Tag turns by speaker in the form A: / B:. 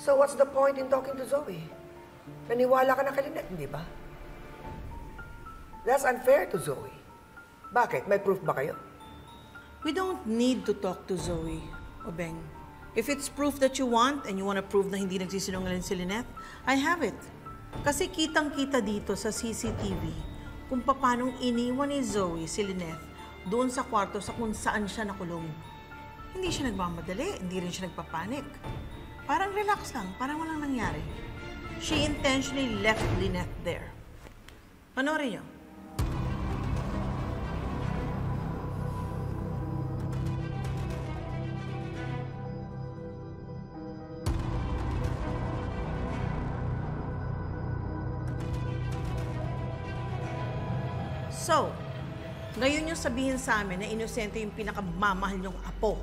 A: So what's the point in talking to Zoe? Naniwala ka na kay Lynette, hindi ba? That's unfair to Zoe. Bakit? May proof ba kayo?
B: We don't need to talk to Zoe, Obeng. If it's proof that you want and you want to prove na hindi nagsisinungaling si Lynette, I have it. Kasi kitang-kita dito sa CCTV kung paanong iniwan ni Zoe si Lynette doon sa kwarto sa kung saan siya nakulong. Hindi siya nagmamadali, hindi rin siya nagpapanik. Parang relax lang, parang walang nangyari. She intentionally left Lynette there. Panoorin niyo. So, ngayon yung sabihin sa amin na inosente yung pinakamamahal niyong apo.